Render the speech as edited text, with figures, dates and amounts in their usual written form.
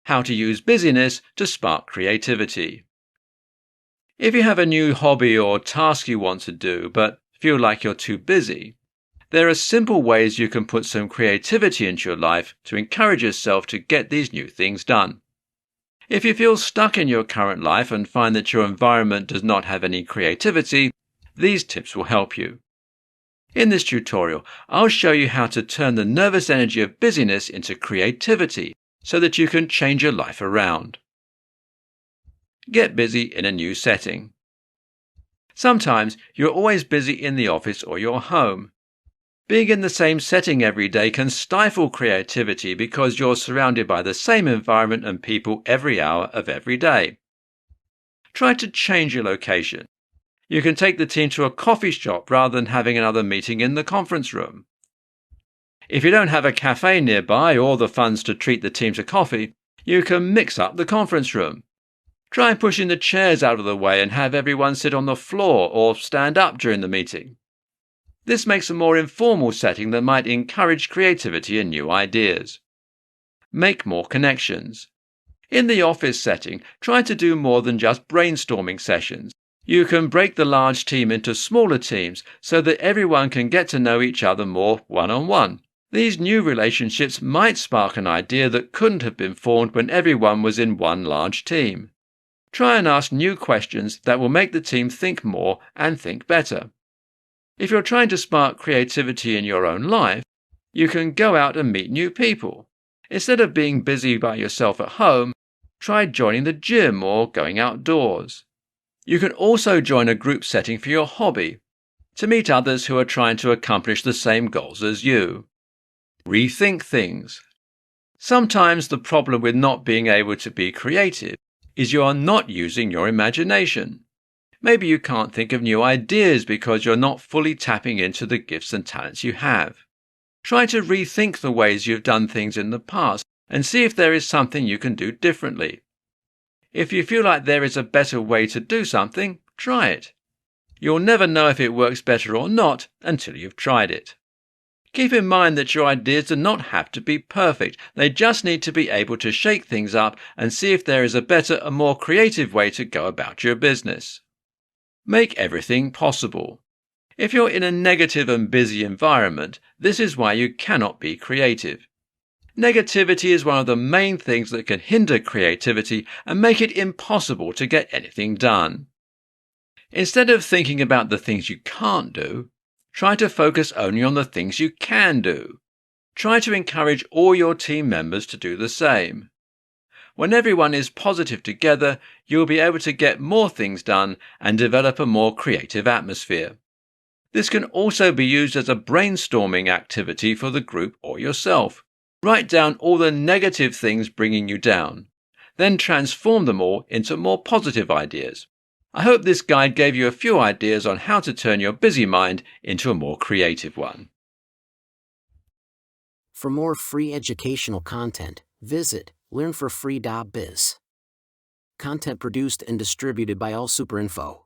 how to use busyness to spark creativity. If you have a new hobby or task you want to do but feel like you're too busy, there are simple ways you can put some creativity into your life to encourage yourself to get these new things done. If you feel stuck in your current life and find that your environment does not have any creativity, these tips will help you. In this tutorial, I'll show you how to turn the nervous energy of busyness into creativity so that you can change your life around. Get busy in a new setting. Sometimes you're always busy in the office or your home. Being in the same setting every day can stifle creativity because you're surrounded by the same environment and people every hour of every day. Try to change your location. You can take the team to a coffee shop rather than having another meeting in the conference room. If you don't have a cafe nearby or the funds to treat the team to coffee, you can mix up the conference room. Try pushing the chairs out of the way and have everyone sit on the floor or stand up during the meeting. This makes a more informal setting that might encourage creativity and new ideas. Make more connections. In the office setting, try to do more than just brainstorming sessions. You can break the large team into smaller teams so that everyone can get to know each other more one-on-one. These new relationships might spark an idea that couldn't have been formed when everyone was in one large team. Try and ask new questions that will make the team think more and think better. If you're trying to spark creativity in your own life, you can go out and meet new people. Instead of being busy by yourself at home, try joining the gym or going outdoors. You can also join a group setting for your hobby, to meet others who are trying to accomplish the same goals as you. Rethink things. Sometimes the problem with not being able to be creative is you are not using your imagination. Maybe you can't think of new ideas because you're not fully tapping into the gifts and talents you have. Try to rethink the ways you've done things in the past and see if there is something you can do differently. If you feel like there is a better way to do something, try it. You'll never know if it works better or not until you've tried it. Keep in mind that your ideas do not have to be perfect. They just need to be able to shake things up and see if there is a better and more creative way to go about your business. Make everything possible. If you're in a negative and busy environment, this is why you cannot be creative. Negativity is one of the main things that can hinder creativity and make it impossible to get anything done. Instead of thinking about the things you can't do, try to focus only on the things you can do. Try to encourage all your team members to do the same. When everyone is positive together, you will be able to get more things done and develop a more creative atmosphere. This can also be used as a brainstorming activity for the group or yourself. Write down all the negative things bringing you down, then transform them all into more positive ideas. I hope this guide gave you a few ideas on how to turn your busy mind into a more creative one. For more free educational content, visit learnforfree.biz. Content produced and distributed by AllSuperInfo.